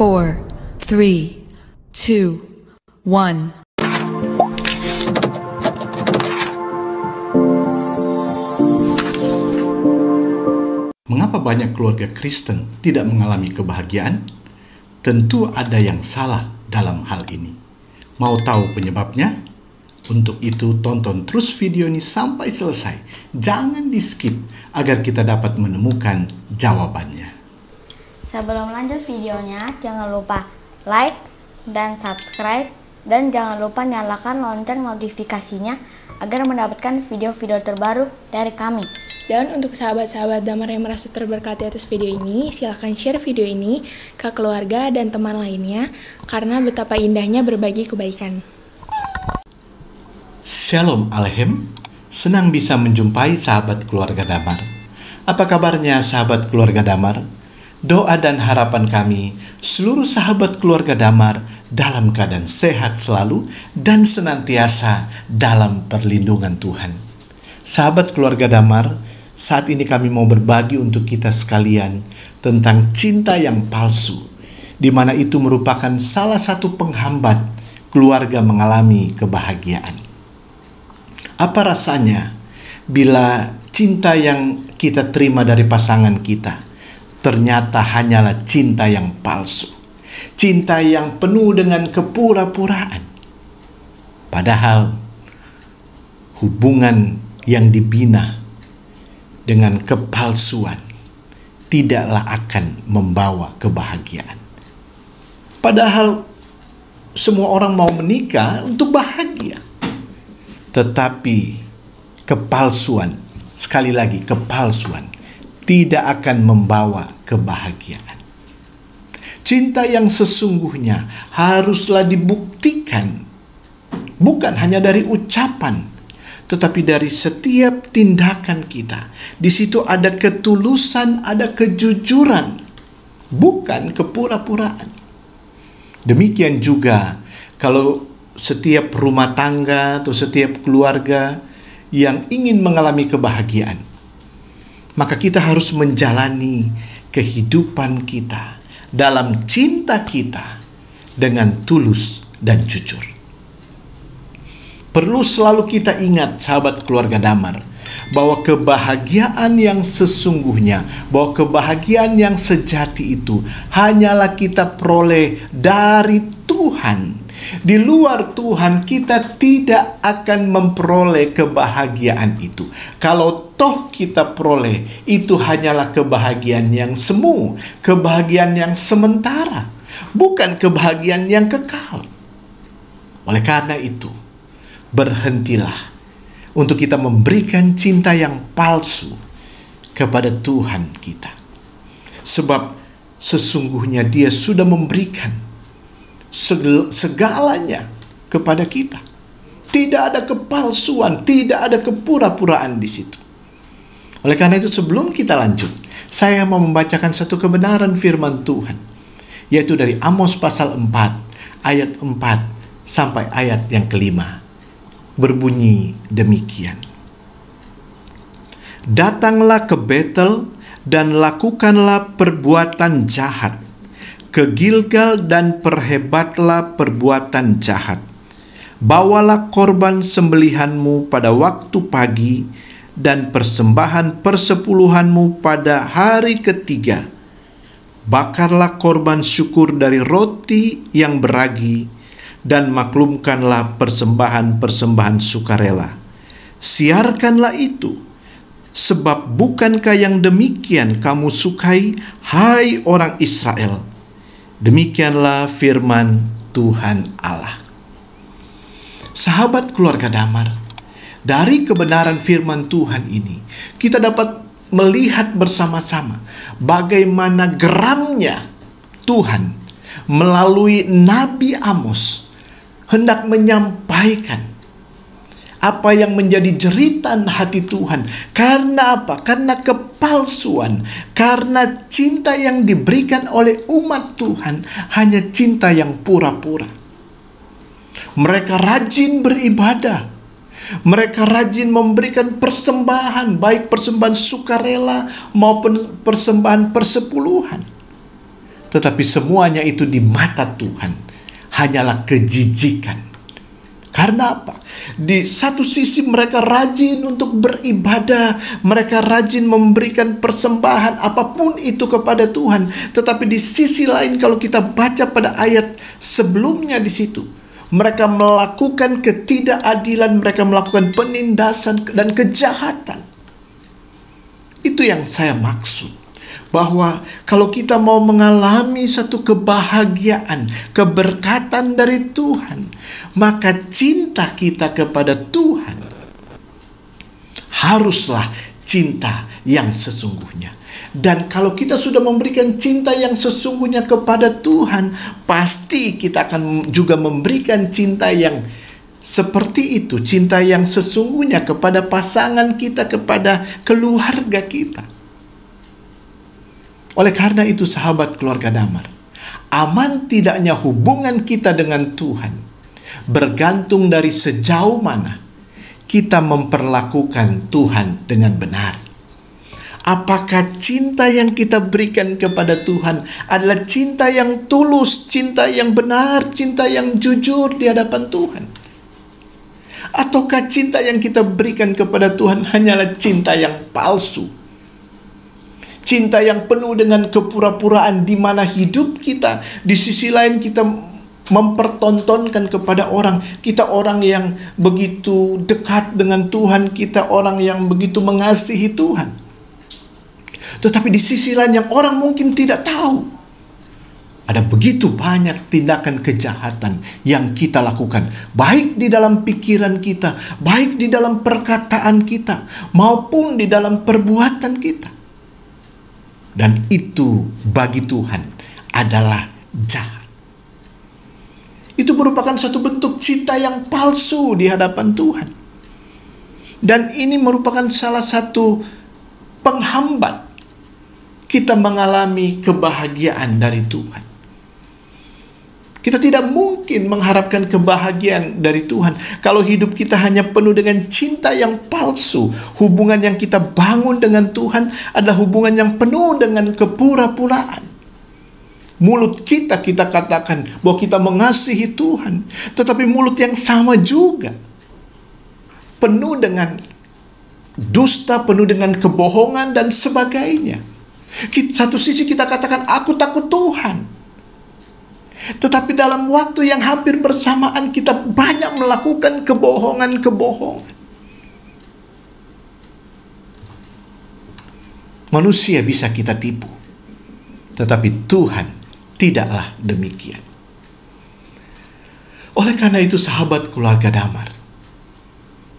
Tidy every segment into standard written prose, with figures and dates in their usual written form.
4, 3, 2, 1. Mengapa banyak keluarga Kristen tidak mengalami kebahagiaan? Tentu ada yang salah dalam hal ini. Mau tahu penyebabnya? Untuk itu tonton terus video ini sampai selesai. Jangan di-skip agar kita dapat menemukan jawabannya. Sebelum lanjut videonya, jangan lupa like dan subscribe. Dan jangan lupa nyalakan lonceng notifikasinya agar mendapatkan video-video terbaru dari kami. Dan untuk sahabat-sahabat Damar yang merasa terberkati atas video ini, silahkan share video ini ke keluarga dan teman lainnya, karena betapa indahnya berbagi kebaikan. Shalom Aleichem, senang bisa menjumpai sahabat keluarga Damar. Apa kabarnya sahabat keluarga Damar? Doa dan harapan kami, seluruh sahabat keluarga Damar dalam keadaan sehat selalu dan senantiasa dalam perlindungan Tuhan. Sahabat keluarga Damar, saat ini kami mau berbagi untuk kita sekalian tentang cinta yang palsu, di mana itu merupakan salah satu penghambat keluarga mengalami kebahagiaan. Apa rasanya bila cinta yang kita terima dari pasangan kita ternyata hanyalah cinta yang palsu, cinta yang penuh dengan kepura-puraan? Padahal hubungan yang dibina dengan kepalsuan tidaklah akan membawa kebahagiaan. Padahal semua orang mau menikah untuk bahagia. Tetapi kepalsuan, sekali lagi kepalsuan, tidak akan membawa kebahagiaan. Cinta yang sesungguhnya haruslah dibuktikan, bukan hanya dari ucapan, tetapi dari setiap tindakan kita. Di situ ada ketulusan, ada kejujuran, bukan kepura-puraan. Demikian juga kalau setiap rumah tangga atau setiap keluarga yang ingin mengalami kebahagiaan, maka kita harus menjalani kehidupan kita dalam cinta kita dengan tulus dan jujur. Perlu selalu kita ingat, sahabat keluarga Damar, bahwa kebahagiaan yang sesungguhnya, bahwa kebahagiaan yang sejati itu hanyalah kita peroleh dari Tuhan. Di luar Tuhan kita tidak akan memperoleh kebahagiaan itu. Kalau toh kita peroleh, itu hanyalah kebahagiaan yang semu, kebahagiaan yang sementara, bukan kebahagiaan yang kekal. Oleh karena itu, berhentilah untuk kita memberikan cinta yang palsu kepada Tuhan kita. Sebab sesungguhnya Dia sudah memberikan segalanya kepada kita. Tidak ada kepalsuan, tidak ada kepura-puraan di situ. Oleh karena itu, sebelum kita lanjut, saya mau membacakan satu kebenaran firman Tuhan, yaitu dari Amos pasal 4 ayat 4 sampai ayat yang kelima. Berbunyi demikian: Datanglah ke Betel dan lakukanlah perbuatan jahat, ke Gilgal dan perhebatlah perbuatan jahat. Bawalah korban sembelihanmu pada waktu pagi dan persembahan persepuluhanmu pada hari ketiga. Bakarlah korban syukur dari roti yang beragi dan maklumkanlah persembahan-persembahan sukarela. Siarkanlah itu, sebab bukankah yang demikian kamu sukai, hai orang Israel? Demikianlah firman Tuhan Allah. Sahabat keluarga Damar, dari kebenaran firman Tuhan ini, kita dapat melihat bersama-sama bagaimana geramnya Tuhan melalui Nabi Amos hendak menyampaikan apa yang menjadi jeritan hati Tuhan. Karena apa? Karena kepalsuan. Karena cinta yang diberikan oleh umat Tuhan hanya cinta yang pura-pura. Mereka rajin beribadah. Mereka rajin memberikan persembahan, baik persembahan sukarela maupun persembahan persepuluhan. Tetapi semuanya itu di mata Tuhan hanyalah kejijikan. Karena apa? Di satu sisi mereka rajin untuk beribadah, mereka rajin memberikan persembahan apapun itu kepada Tuhan. Tetapi di sisi lain kalau kita baca pada ayat sebelumnya di situ, mereka melakukan ketidakadilan, mereka melakukan penindasan dan kejahatan. Itu yang saya maksud. Bahwa kalau kita mau mengalami satu kebahagiaan, keberkatan dari Tuhan, maka cinta kita kepada Tuhan haruslah cinta yang sesungguhnya. Dan kalau kita sudah memberikan cinta yang sesungguhnya kepada Tuhan, pasti kita akan juga memberikan cinta yang seperti itu, cinta yang sesungguhnya kepada pasangan kita, kepada keluarga kita. Oleh karena itu sahabat keluarga damar, aman tidaknya hubungan kita dengan Tuhan bergantung dari sejauh mana kita memperlakukan Tuhan dengan benar. Apakah cinta yang kita berikan kepada Tuhan adalah cinta yang tulus, cinta yang benar, cinta yang jujur di hadapan Tuhan? Ataukah cinta yang kita berikan kepada Tuhan hanyalah cinta yang palsu? Cinta yang penuh dengan kepura-puraan, di mana hidup kita di sisi lain kita mempertontonkan kepada orang, kita orang yang begitu dekat dengan Tuhan, kita orang yang begitu mengasihi Tuhan. Tetapi di sisi lain yang orang mungkin tidak tahu, ada begitu banyak tindakan kejahatan yang kita lakukan, baik di dalam pikiran kita, baik di dalam perkataan kita, maupun di dalam perbuatan kita. Dan itu bagi Tuhan adalah jahat. Itu merupakan satu bentuk cinta yang palsu di hadapan Tuhan. Dan ini merupakan salah satu penghambat kita mengalami kebahagiaan dari Tuhan. Kita tidak mungkin mengharapkan kebahagiaan dari Tuhan kalau hidup kita hanya penuh dengan cinta yang palsu. Hubungan yang kita bangun dengan Tuhan adalah hubungan yang penuh dengan kepura-puraan. Mulut kita katakan bahwa kita mengasihi Tuhan, tetapi mulut yang sama juga penuh dengan dusta, penuh dengan kebohongan dan sebagainya. Satu sisi kita katakan aku takut Tuhan, tetapi dalam waktu yang hampir bersamaan kita banyak melakukan kebohongan-kebohongan. Manusia bisa kita tipu, tetapi Tuhan tidaklah demikian. Oleh karena itu sahabat keluarga damar,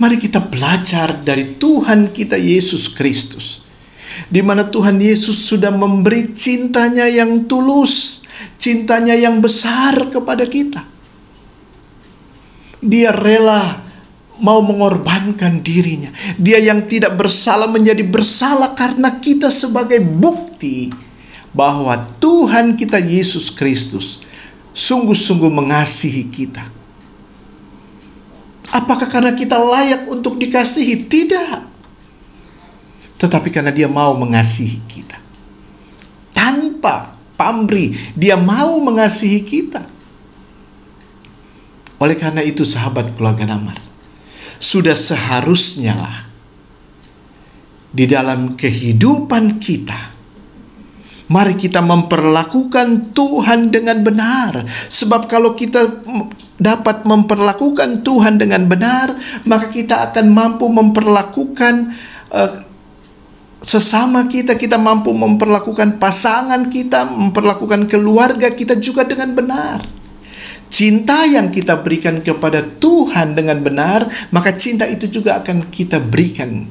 mari kita belajar dari Tuhan kita Yesus Kristus, di mana Tuhan Yesus sudah memberi cintanya yang tulus, cintanya yang besar kepada kita. Dia rela mau mengorbankan dirinya. Dia yang tidak bersalah menjadi bersalah karena kita, sebagai bukti bahwa Tuhan kita Yesus Kristus sungguh-sungguh mengasihi kita. Apakah karena kita layak untuk dikasihi? Tidak. Tetapi karena Dia mau mengasihi kita. Tanpa pamrih, Dia mau mengasihi kita. Oleh karena itu sahabat keluarga damar, sudah seharusnya lah di dalam kehidupan kita, mari kita memperlakukan Tuhan dengan benar. Sebab kalau kita dapat memperlakukan Tuhan dengan benar, maka kita akan mampu memperlakukan sesama kita, kita mampu memperlakukan pasangan kita, memperlakukan keluarga kita juga dengan benar. Cinta yang kita berikan kepada Tuhan dengan benar, maka cinta itu juga akan kita berikan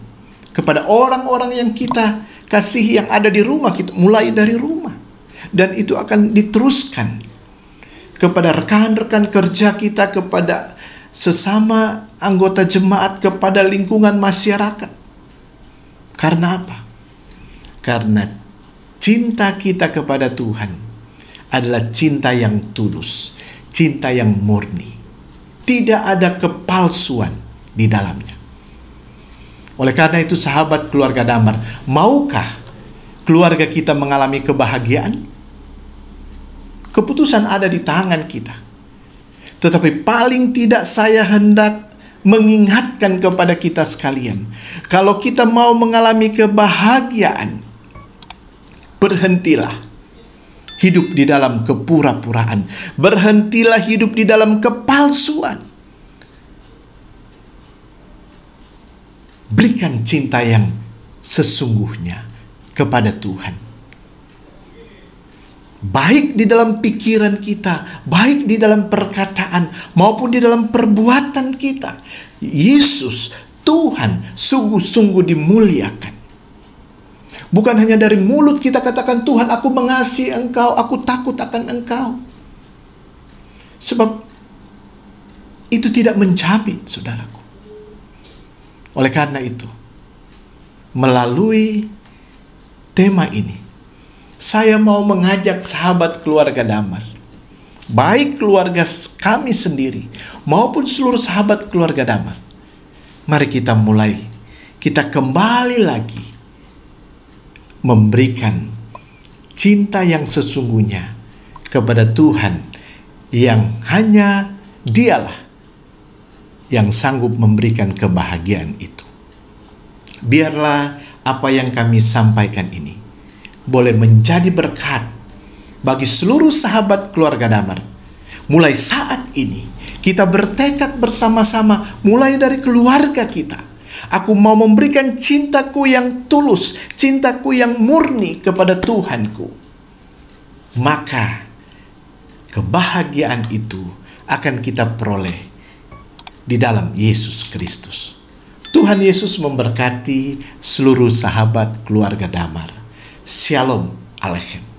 kepada orang-orang yang kita kasihi, yang ada di rumah kita, mulai dari rumah. Dan itu akan diteruskan kepada rekan-rekan kerja kita, kepada sesama anggota jemaat, kepada lingkungan masyarakat. Karena apa? Karena cinta kita kepada Tuhan adalah cinta yang tulus, cinta yang murni. Tidak ada kepalsuan di dalamnya. Oleh karena itu sahabat keluarga damar, maukah keluarga kita mengalami kebahagiaan? Keputusan ada di tangan kita. Tetapi paling tidak saya hendak mengingatkan kepada kita sekalian, kalau kita mau mengalami kebahagiaan, berhentilah hidup di dalam kepura-puraan. Berhentilah hidup di dalam kepalsuan. Berikan cinta yang sesungguhnya kepada Tuhan. Baik di dalam pikiran kita, baik di dalam perkataan, maupun di dalam perbuatan kita. Yesus, Tuhan, sungguh-sungguh dimuliakan. Bukan hanya dari mulut kita katakan, Tuhan, aku mengasihi Engkau, aku takut akan Engkau. Sebab itu tidak menjamin, saudaraku. Oleh karena itu, melalui tema ini, saya mau mengajak sahabat keluarga Damar, baik keluarga kami sendiri maupun seluruh sahabat keluarga Damar. Mari kita mulai, kita kembali lagi memberikan cinta yang sesungguhnya kepada Tuhan, yang hanya Dialah yang sanggup memberikan kebahagiaan itu. Biarlah apa yang kami sampaikan ini boleh menjadi berkat bagi seluruh sahabat keluarga Damar. Mulai saat ini kita bertekad bersama-sama, mulai dari keluarga kita. Aku mau memberikan cintaku yang tulus, cintaku yang murni kepada Tuhanku. Maka kebahagiaan itu akan kita peroleh di dalam Yesus Kristus. Tuhan Yesus memberkati seluruh sahabat keluarga Damar. Shalom Aleichem.